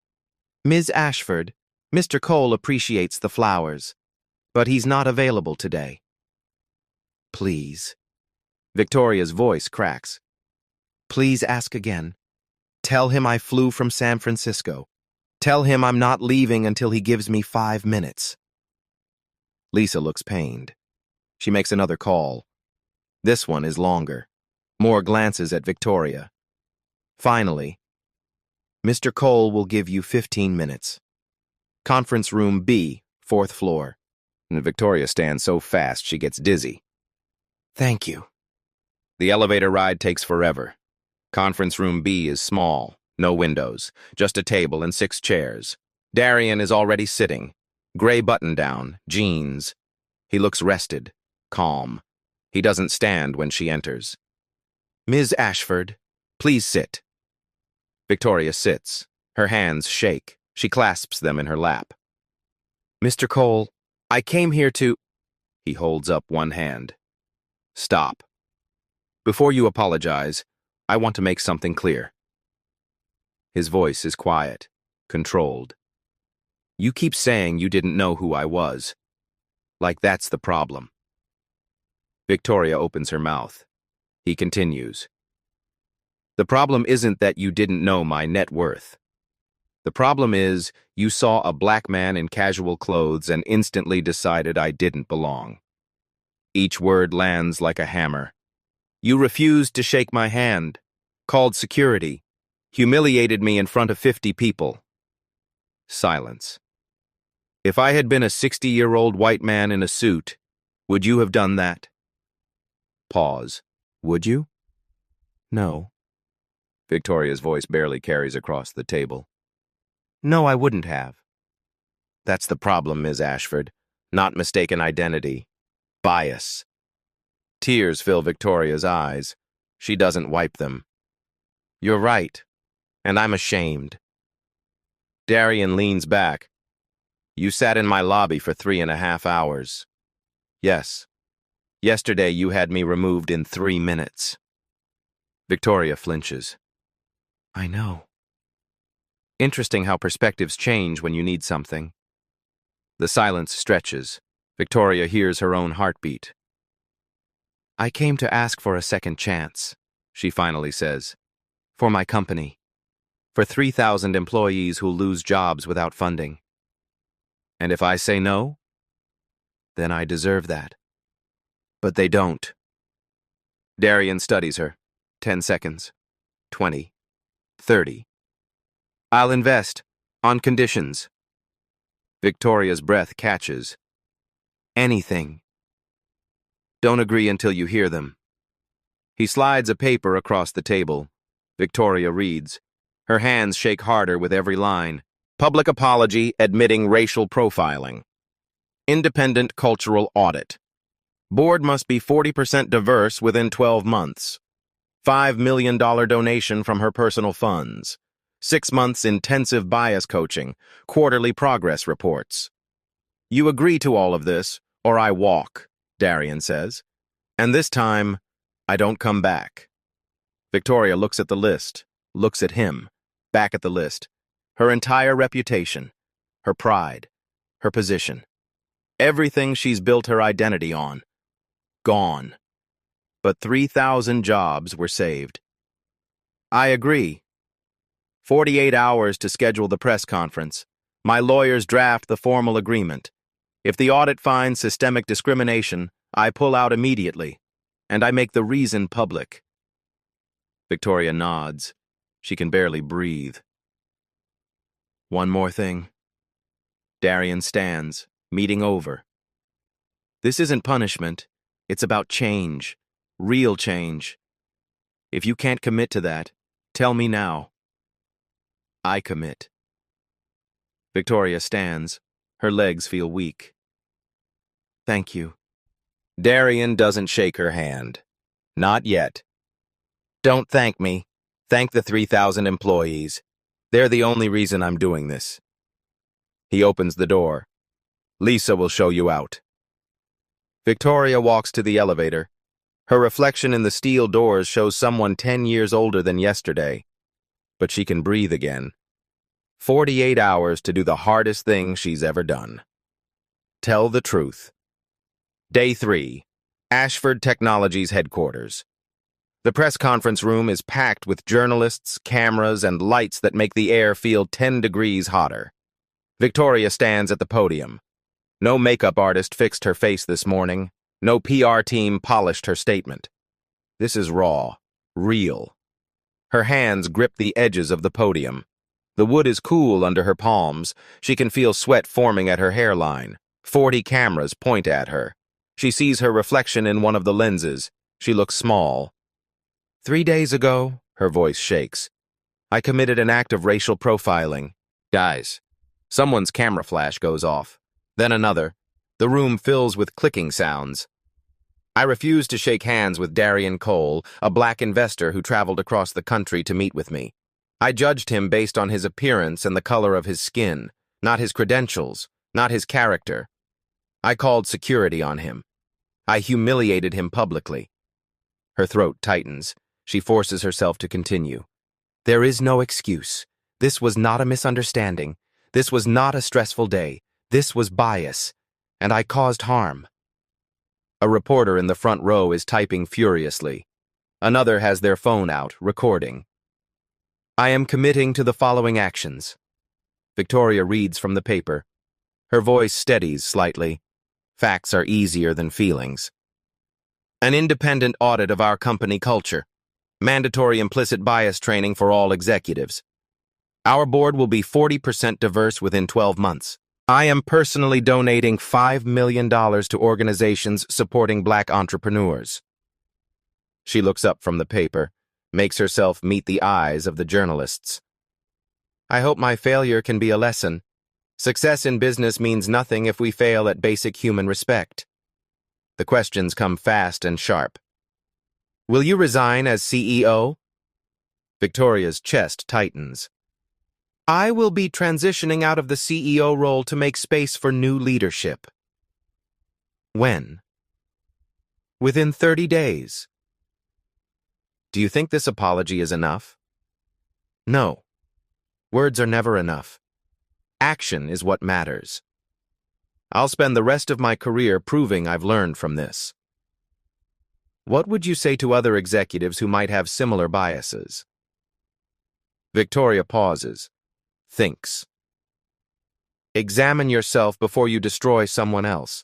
"Ms. Ashford, Mr. Cole appreciates the flowers, but he's not available today." "Please." Victoria's voice cracks. "Please ask again. Tell him I flew from San Francisco. Tell him I'm not leaving until he gives me 5 minutes." Lisa looks pained. She makes another call. This one is longer. More glances at Victoria. Finally, "Mr. Cole will give you 15 minutes. Conference room B, 4th floor." And Victoria stands so fast she gets dizzy. "Thank you." The elevator ride takes forever. Conference room B is small, no windows, just a table and 6 chairs. Darian is already sitting. Gray button-down, jeans. He looks rested, calm. He doesn't stand when she enters. "Ms. Ashford, please sit." Victoria sits. Her hands shake. She clasps them in her lap. "Mr. Cole, I came here to—" He holds up one hand. "Stop. Before you apologize, I want to make something clear." His voice is quiet, controlled. "You keep saying you didn't know who I was. Like that's the problem." Victoria opens her mouth. He continues. "The problem isn't that you didn't know my net worth. The problem is you saw a black man in casual clothes and instantly decided I didn't belong." Each word lands like a hammer. "You refused to shake my hand, called security, humiliated me in front of 50 people. Silence. "If I had been a 60-year-old white man in a suit, would you have done that?" Pause. "Would you?" "No." Victoria's voice barely carries across the table. "No, I wouldn't have." That's the problem, Ms. Ashford. Not mistaken identity. Bias. Tears fill Victoria's eyes. She doesn't wipe them. "You're right, and I'm ashamed." Darian leans back. "You sat in my lobby for 3.5 hours. Yes. Yesterday you had me removed in 3 minutes." Victoria flinches. "I know." Interesting how perspectives change when you need something. The silence stretches. Victoria hears her own heartbeat. "I came to ask for a second chance," she finally says. "For my company. For 3,000 employees who lose jobs without funding. And if I say no, then I deserve that. But they don't." Darian studies her. 10 seconds. 20. 30. "I'll invest. On conditions." Victoria's breath catches. "Anything." "Don't agree until you hear them." He slides a paper across the table. Victoria reads. Her hands shake harder with every line. Public apology admitting racial profiling. Independent cultural audit. Board must be 40% diverse within 12 months. $5 million donation from her personal funds. 6 months intensive bias coaching. Quarterly progress reports. "You agree to all of this, or I walk," Darian says. "And this time, I don't come back." Victoria looks at the list, looks at him, back at the list. Her entire reputation, her pride, her position. Everything she's built her identity on. Gone. But 3,000 jobs were saved. "I agree. 48 hours to schedule the press conference. My lawyers draft the formal agreement. If the audit finds systemic discrimination, I pull out immediately, and I make the reason public." Victoria nods. She can barely breathe. "One more thing." Darian stands, meeting over. "This isn't punishment. It's about change. Real change. If you can't commit to that, tell me now." "I commit." Victoria stands. Her legs feel weak. "Thank you." Darian doesn't shake her hand. Not yet. "Don't thank me. Thank the 3,000 employees. They're the only reason I'm doing this." He opens the door. "Lisa will show you out." Victoria walks to the elevator. Her reflection in the steel doors shows someone 10 years older than yesterday. But she can breathe again. 48 hours to do the hardest thing she's ever done. Tell the truth. Day 3. Ashford Technologies headquarters. The press conference room is packed with journalists, cameras, and lights that make the air feel 10 degrees hotter. Victoria stands at the podium. No makeup artist fixed her face this morning. No PR team polished her statement. This is raw, real. Her hands grip the edges of the podium. The wood is cool under her palms. She can feel sweat forming at her hairline. 40 cameras point at her. She sees her reflection in one of the lenses. She looks small. 3 days ago, her voice shakes, I committed an act of racial profiling. Guys, someone's camera flash goes off. Then another. The room fills with clicking sounds. I refuse to shake hands with Darian Cole, a black investor who traveled across the country to meet with me. I judged him based on his appearance and the color of his skin, not his credentials, not his character. I called security on him. I humiliated him publicly. Her throat tightens. She forces herself to continue. There is no excuse. This was not a misunderstanding. This was not a stressful day. This was bias. And I caused harm. A reporter in the front row is typing furiously. Another has their phone out, recording. I am committing to the following actions. Victoria reads from the paper. Her voice steadies slightly. Facts are easier than feelings. An independent audit of our company culture. Mandatory implicit bias training for all executives. Our board will be 40% diverse within 12 months. I am personally donating $5 million to organizations supporting black entrepreneurs. She looks up from the paper, makes herself meet the eyes of the journalists. I hope my failure can be a lesson. Success in business means nothing if we fail at basic human respect. The questions come fast and sharp. Will you resign as CEO? Victoria's chest tightens. I will be transitioning out of the CEO role to make space for new leadership. When? Within 30 days. Do you think this apology is enough? No. Words are never enough. Action is what matters. I'll spend the rest of my career proving I've learned from this. What would you say to other executives who might have similar biases? Victoria pauses, thinks. Examine yourself before you destroy someone else.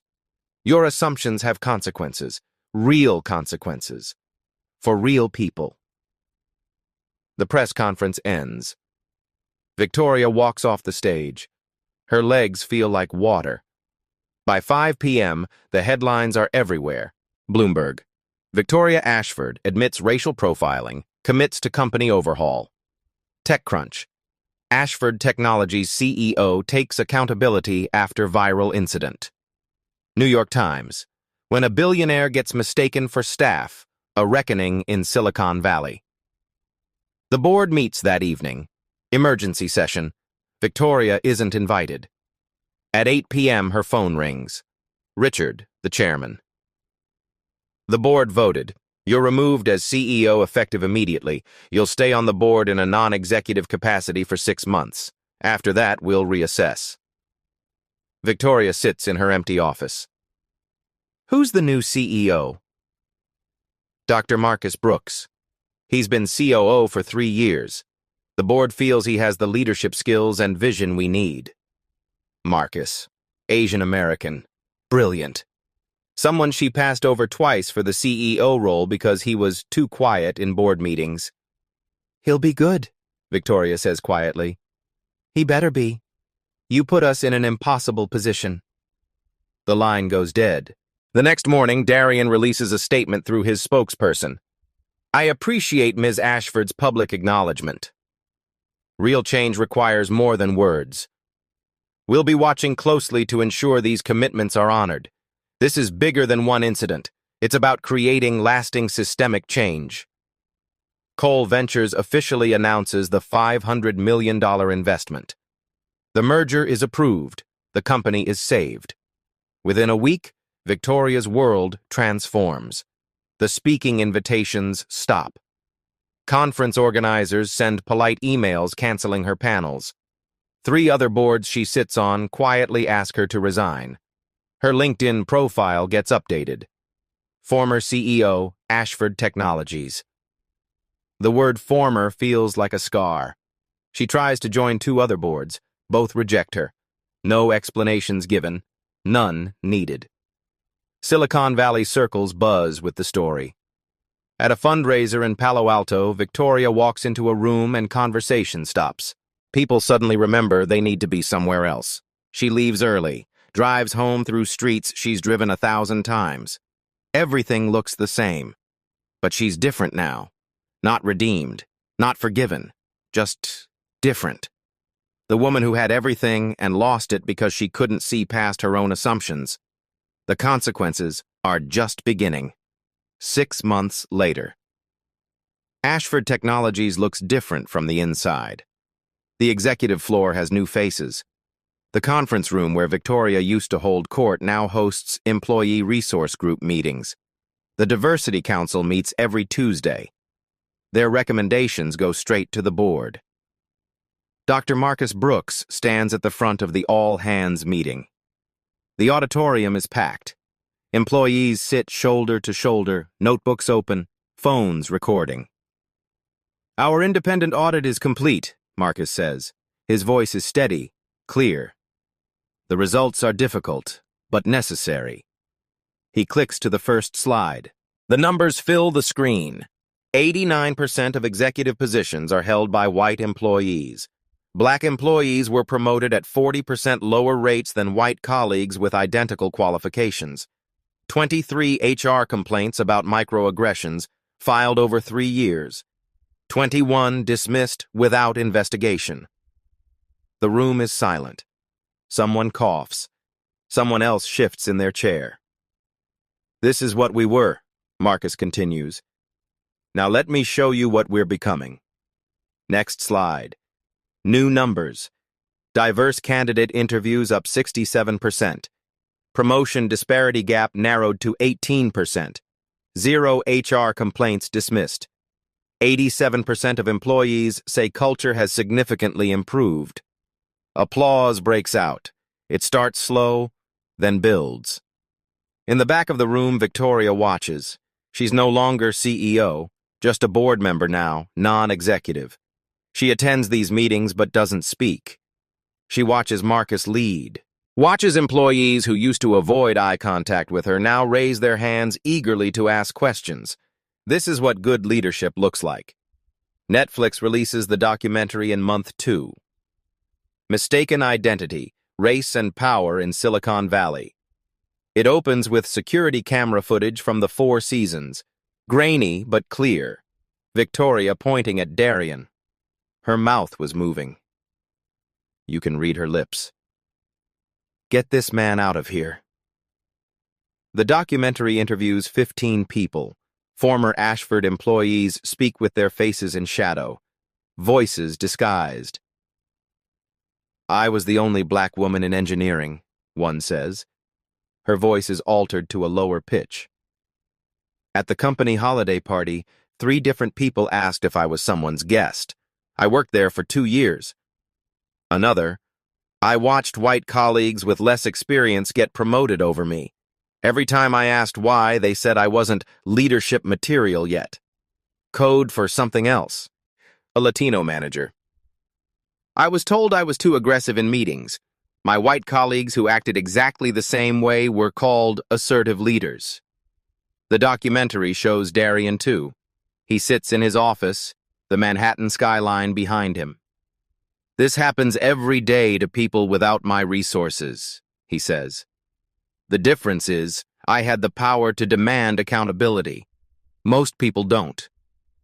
Your assumptions have consequences, real consequences, for real people. The press conference ends. Victoria walks off the stage. Her legs feel like water. By 5 p.m., the headlines are everywhere. Bloomberg. Victoria Ashford admits racial profiling, commits to company overhaul. TechCrunch. Ashford Technologies CEO takes accountability after viral incident. New York Times. When a billionaire gets mistaken for staff, a reckoning in Silicon Valley. The board meets that evening. Emergency session. Victoria isn't invited. At 8 p.m., her phone rings. Richard, the chairman. The board voted. You're removed as CEO effective immediately. You'll stay on the board in a non-executive capacity for 6 months. After that, we'll reassess. Victoria sits in her empty office. Who's the new CEO? Dr. Marcus Brooks. He's been COO for 3 years. The board feels he has the leadership skills and vision we need. Marcus. Asian American. Brilliant. Someone she passed over twice for the CEO role because he was too quiet in board meetings. He'll be good, Victoria says quietly. He better be. You put us in an impossible position. The line goes dead. The next morning, Darian releases a statement through his spokesperson. I appreciate Ms. Ashford's public acknowledgement. Real change requires more than words. We'll be watching closely to ensure these commitments are honored. This is bigger than one incident. It's about creating lasting systemic change. Cole Ventures officially announces the $500 million investment. The merger is approved. The company is saved. Within a week, Victoria's world transforms. The speaking invitations stop. Conference organizers send polite emails canceling her panels. 3 other boards she sits on quietly ask her to resign. Her LinkedIn profile gets updated. Former CEO, Ashford Technologies. The word former feels like a scar. She tries to join 2 other boards. Both reject her. No explanations given. None needed. Silicon Valley circles buzz with the story. At a fundraiser in Palo Alto, Victoria walks into a room and conversation stops. People suddenly remember they need to be somewhere else. She leaves early, drives home through streets she's driven 1,000 times. Everything looks the same. But she's different now. Not redeemed, not forgiven, just different. The woman who had everything and lost it because she couldn't see past her own assumptions. The consequences are just beginning. 6 months later. Ashford Technologies looks different from the inside. The executive floor has new faces. The conference room where Victoria used to hold court now hosts employee resource group meetings. The Diversity Council meets every Tuesday. Their recommendations go straight to the board. Dr. Marcus Brooks stands at the front of the all-hands meeting. The auditorium is packed. Employees sit shoulder to shoulder, notebooks open, phones recording. Our independent audit is complete, Marcus says. His voice is steady, clear. The results are difficult, but necessary. He clicks to the first slide. The numbers fill the screen. 89% of executive positions are held by white employees. Black employees were promoted at 40% lower rates than white colleagues with identical qualifications. 23 HR complaints about microaggressions filed over 3 years. 21 dismissed without investigation. The room is silent. Someone coughs. Someone else shifts in their chair. This is what we were, Marcus continues. Now let me show you what we're becoming. Next slide. New numbers. Diverse candidate interviews up 67%. Promotion disparity gap narrowed to 18%. 0 HR complaints dismissed. 87% of employees say culture has significantly improved. Applause breaks out. It starts slow, then builds. In the back of the room, Victoria watches. She's no longer CEO, just a board member now, non-executive. She attends these meetings but doesn't speak. She watches Marcus lead. Watches employees who used to avoid eye contact with her now raise their hands eagerly to ask questions. This is what good leadership looks like. Netflix releases the documentary in month 2. Mistaken Identity, Race and Power in Silicon Valley. It opens with security camera footage from the 4 seasons, grainy but clear. Victoria pointing at Darian. Her mouth was moving. You can read her lips. Get this man out of here. The documentary interviews 15 people. Former Ashford employees speak with their faces in shadow, voices disguised. I was the only black woman in engineering, one says. Her voice is altered to a lower pitch. At the company holiday party, 3 different people asked if I was someone's guest. I worked there for 2 years. Another, I watched white colleagues with less experience get promoted over me. Every time I asked why, they said I wasn't leadership material yet. Code for something else. A Latino manager. I was told I was too aggressive in meetings. My white colleagues who acted exactly the same way were called assertive leaders. The documentary shows Darian too. He sits in his office, the Manhattan skyline behind him. This happens every day to people without my resources, he says. The difference is, I had the power to demand accountability. Most people don't.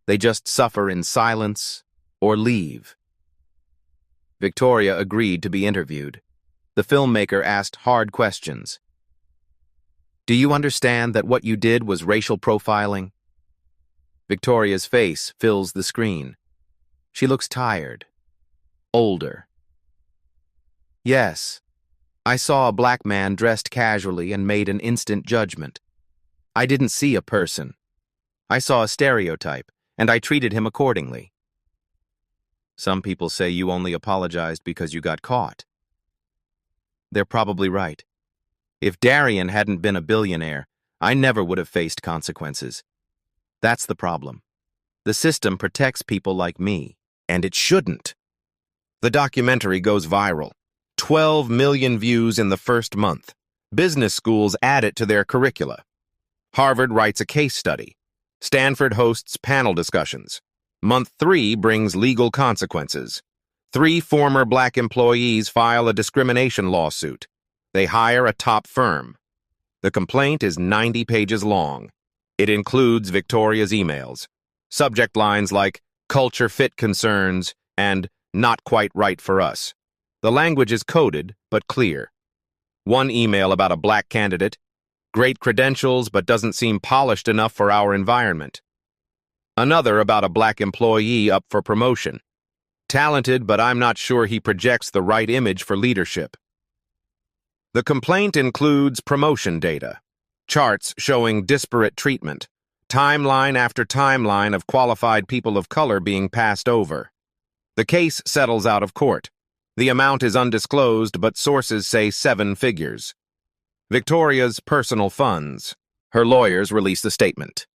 They just suffer in silence or leave. Victoria agreed to be interviewed. The filmmaker asked hard questions. Do you understand that what you did was racial profiling? Victoria's face fills the screen. She looks tired, older. Yes, I saw a black man dressed casually and made an instant judgment. I didn't see a person. I saw a stereotype, and I treated him accordingly. Some people say you only apologized because you got caught. They're probably right. If Darian hadn't been a billionaire, I never would have faced consequences. That's the problem. The system protects people like me, and it shouldn't. The documentary goes viral. 12 million views in the first month. Business schools add it to their curricula. Harvard writes a case study. Stanford hosts panel discussions. Month 3 brings legal consequences. 3 former black employees file a discrimination lawsuit. They hire a top firm. The complaint is 90 pages long. It includes Victoria's emails. Subject lines like, culture fit concerns, and not quite right for us. The language is coded, but clear. One email about a black candidate, great credentials, but doesn't seem polished enough for our environment. Another about a black employee up for promotion. Talented, but I'm not sure he projects the right image for leadership. The complaint includes promotion data, charts showing disparate treatment, timeline after timeline of qualified people of color being passed over. The case settles out of court. The amount is undisclosed, but sources say 7 figures. Victoria's personal funds. Her lawyers release the statement.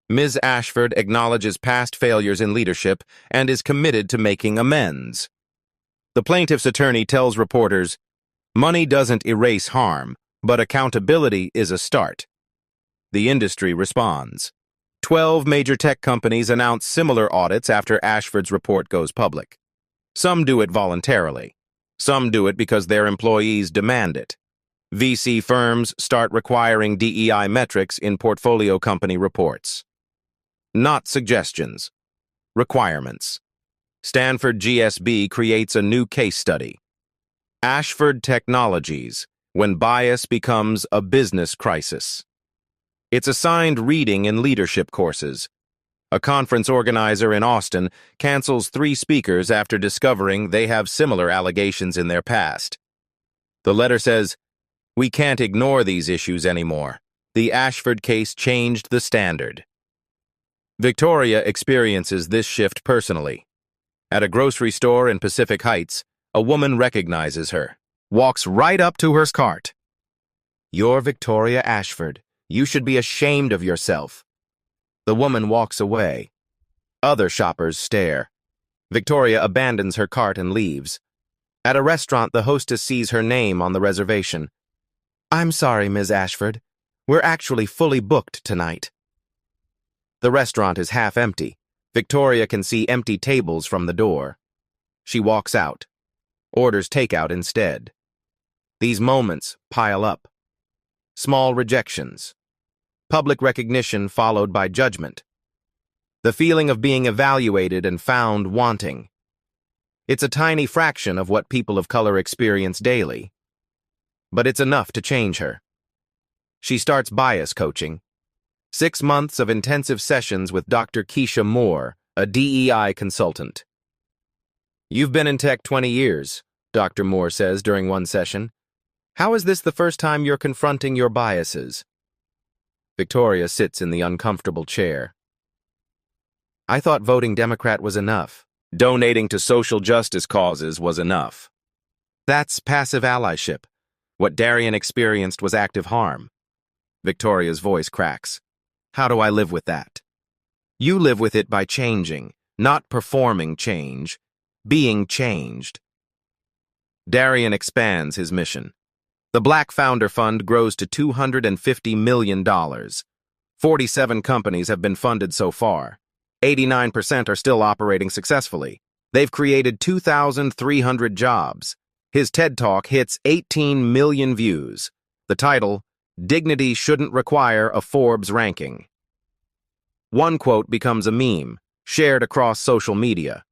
Ms. Ashford acknowledges past failures in leadership and is committed to making amends. The plaintiff's attorney tells reporters, money doesn't erase harm, but accountability is a start. The industry responds. 12 major tech companies announce similar audits after Ashford's report goes public. Some do it voluntarily. Some do it because their employees demand it. VC firms start requiring DEI metrics in portfolio company reports. Not suggestions. Requirements. Stanford GSB creates a new case study. Ashford Technologies, when bias becomes a business crisis. It's assigned reading in leadership courses. A conference organizer in Austin cancels 3 speakers after discovering they have similar allegations in their past. The letter says, we can't ignore these issues anymore. The Ashford case changed the standard. Victoria experiences this shift personally. At a grocery store in Pacific Heights, a woman recognizes her, walks right up to her cart. "You're Victoria Ashford. You should be ashamed of yourself." The woman walks away. Other shoppers stare. Victoria abandons her cart and leaves. At a restaurant, the hostess sees her name on the reservation. "I'm sorry, Ms. Ashford. We're actually fully booked tonight." The restaurant is half empty. Victoria can see empty tables from the door. She walks out, orders takeout instead. These moments pile up. Small rejections. Public recognition followed by judgment. The feeling of being evaluated and found wanting. It's a tiny fraction of what people of color experience daily. But it's enough to change her. She starts bias coaching. 6 months of intensive sessions with Dr. Keisha Moore, a DEI consultant. "You've been in tech 20 years, Dr. Moore says during one session. How is this the first time you're confronting your biases?" Victoria sits in the uncomfortable chair. "I thought voting Democrat was enough. Donating to social justice causes was enough." That's passive allyship. What Darian experienced was active harm. Victoria's voice cracks. "How do I live with that?" "You live with it by changing, not performing change, being changed." Darian expands his mission. The Black Founder Fund grows to $250 million. 47 companies have been funded so far. 89% are still operating successfully. They've created 2,300 jobs. His TED Talk hits 18 million views. The title, "Dignity Shouldn't Require a Forbes Ranking." One quote becomes a meme, shared across social media.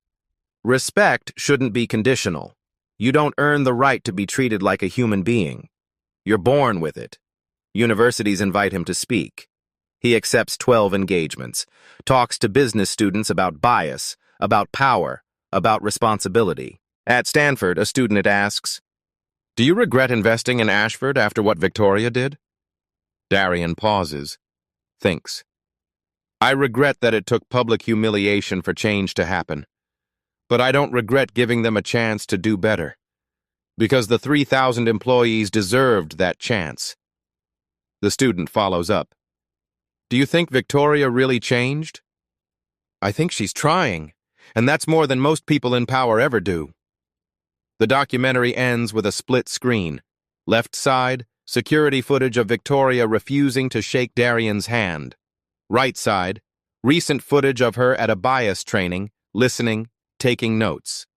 "Respect shouldn't be conditional. You don't earn the right to be treated like a human being. You're born with it." Universities invite him to speak. He accepts 12 engagements, talks to business students about bias, about power, about responsibility. At Stanford, a student asks, "Do you regret investing in Ashford after what Victoria did?" Darian pauses, thinks. "I regret that it took public humiliation for change to happen. But I don't regret giving them a chance to do better. Because the 3,000 employees deserved that chance." The student follows up. "Do you think Victoria really changed?" "I think she's trying, and that's more than most people in power ever do." The documentary ends with a split screen. Left side, security footage of Victoria refusing to shake Darian's hand. Right side, recent footage of her at a bias training, listening, taking notes.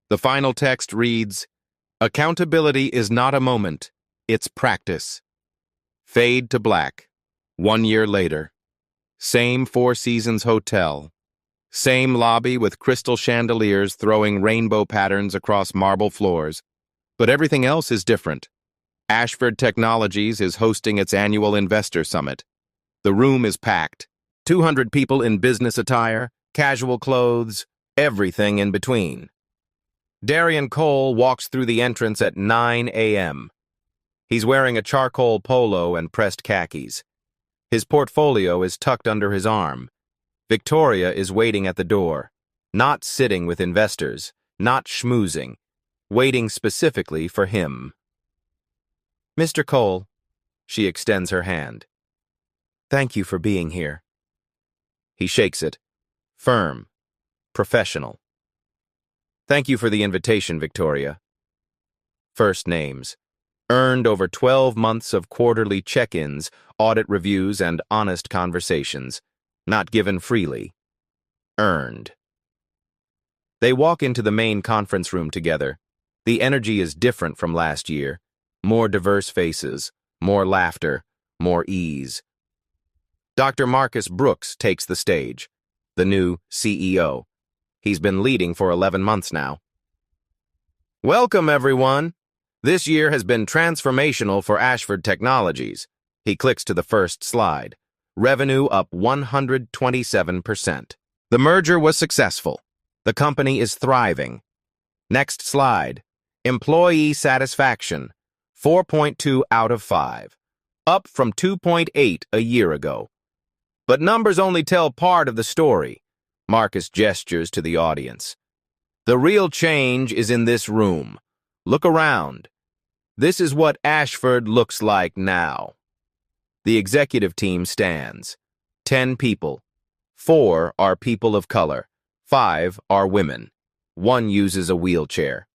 The final text reads, "Accountability is not a moment, it's practice." Fade to black. 1 year later. Same Four Seasons hotel. Same lobby with crystal chandeliers throwing rainbow patterns across marble floors. But everything else is different. Ashford Technologies is hosting its annual investor summit. The room is packed. 200 people in business attire, casual clothes, everything in between. Darian Cole walks through the entrance at 9 a.m. He's wearing a charcoal polo and pressed khakis. His portfolio is tucked under his arm. Victoria is waiting at the door, not sitting with investors, not schmoozing, waiting specifically for him. "Mr. Cole," she extends her hand. "Thank you for being here." He shakes it, firm, professional. "Thank you for the invitation, Victoria." First names. Earned over 12 months of quarterly check-ins, audit reviews, and honest conversations. Not given freely. Earned. They walk into the main conference room together. The energy is different from last year. More diverse faces, more laughter, more ease. Dr. Marcus Brooks takes the stage, the new CEO. He's been leading for 11 months now. "Welcome, everyone. This year has been transformational for Ashford Technologies." He clicks to the first slide. Revenue up 127%. The merger was successful. The company is thriving. Next slide. Employee satisfaction, 4.2 out of 5. Up from 2.8 a year ago. But numbers only tell part of the story. Marcus gestures to the audience. The real change is in this room. Look around. This is what Ashford looks like now. The executive team stands. 10 people. 4 are people of color. 5 are women. 1 uses a wheelchair.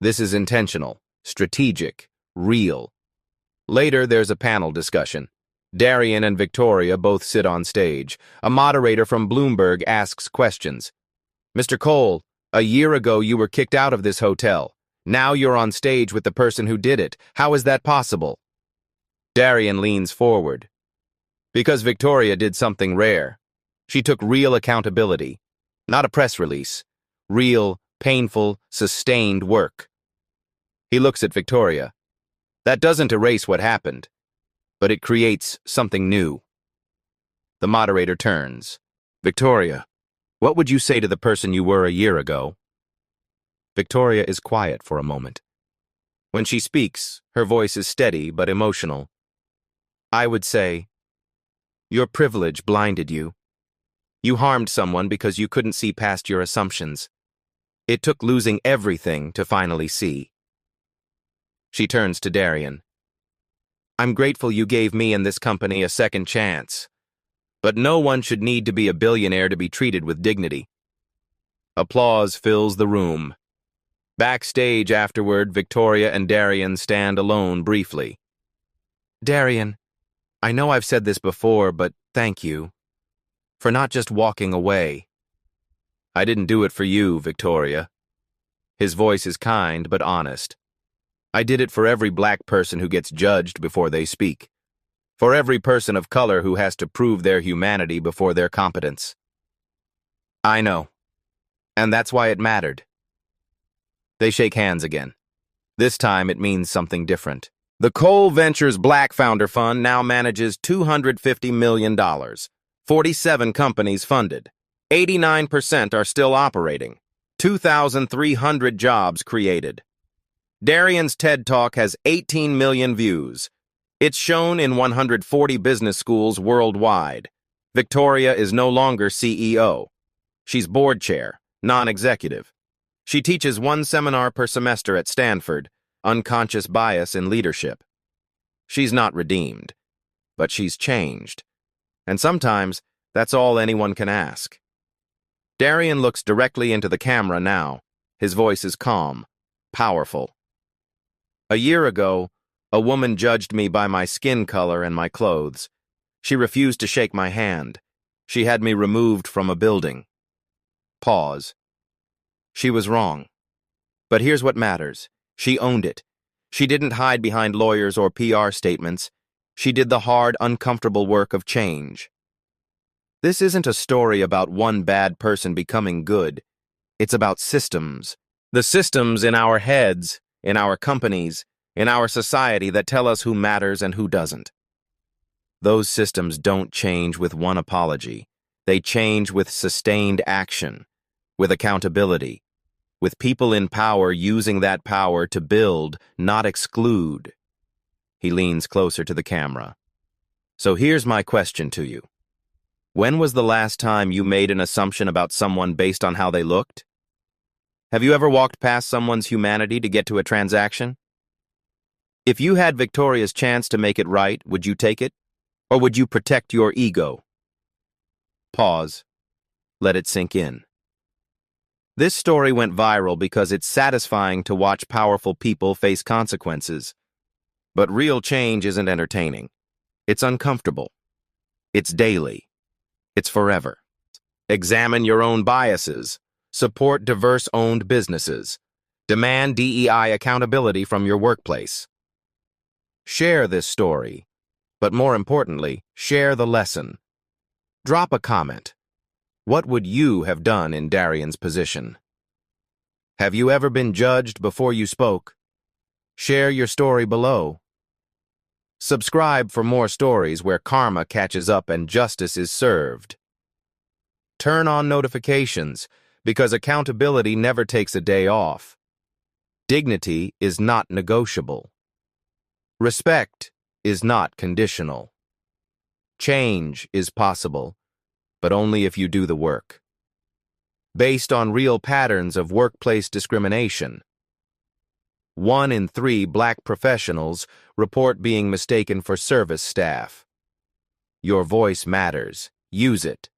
This is intentional, strategic, real. Later, there's a panel discussion. Darian and Victoria both sit on stage. A moderator from Bloomberg asks questions. Mr. Cole, a year ago you were kicked out of this hotel. Now you're on stage with the person who did it. How is that possible? Darian leans forward. Because Victoria did something rare. She took real accountability. Not a press release. Real, painful, sustained work. He looks at Victoria. That doesn't erase what happened, but it creates something new. The moderator turns. Victoria, what would you say to the person you were a year ago? Victoria is quiet for a moment. When she speaks, her voice is steady but emotional. I would say, your privilege blinded you. You harmed someone because you couldn't see past your assumptions. It took losing everything to finally see. She turns to Darian. I'm grateful you gave me and this company a second chance, but no one should need to be a billionaire to be treated with dignity. Applause fills the room. Backstage afterward, Victoria and Darian stand alone briefly. Darian, I know I've said this before, but thank you for not just walking away. I didn't do it for you, Victoria. His voice is kind but honest. I did it for every black person who gets judged before they speak. For every person of color who has to prove their humanity before their competence. I know. And that's why it mattered. They shake hands again. This time it means something different. The Cole Ventures Black Founder Fund now manages $250 million. 47 companies funded. 89% are still operating. 2,300 jobs created. Darian's TED Talk has 18 million views. It's shown in 140 business schools worldwide. Victoria is no longer CEO. She's board chair, non-executive. She teaches 1 seminar per semester at Stanford, Unconscious Bias in Leadership. She's not redeemed, but she's changed. And sometimes, that's all anyone can ask. Darian looks directly into the camera now. His voice is calm, powerful. A year ago, a woman judged me by my skin color and my clothes. She refused to shake my hand. She had me removed from a building. Pause. She was wrong. But here's what matters. She owned it. She didn't hide behind lawyers or PR statements. She did the hard, uncomfortable work of change. This isn't a story about one bad person becoming good. It's about systems. The systems in our heads, in our companies, in our society that tell us who matters and who doesn't. Those systems don't change with one apology. They change with sustained action, with accountability, with people in power using that power to build, not exclude. He leans closer to the camera. So here's my question to you. When was the last time you made an assumption about someone based on how they looked? Have you ever walked past someone's humanity to get to a transaction? If you had Victoria's chance to make it right, would you take it? Or would you protect your ego? Pause. Let it sink in. This story went viral because it's satisfying to watch powerful people face consequences. But real change isn't entertaining. It's uncomfortable. It's daily. It's forever. Examine your own biases. Support diverse-owned businesses. Demand DEI accountability from your workplace. Share this story, but more importantly, share the lesson. Drop a comment. What would you have done in Darian's position? Have you ever been judged before you spoke? Share your story below. Subscribe for more stories where karma catches up and justice is served. Turn on notifications, because accountability never takes a day off. Dignity is not negotiable. Respect is not conditional. Change is possible, but only if you do the work. Based on real patterns of workplace discrimination. 1 in 3 black professionals report being mistaken for service staff. Your voice matters. Use it.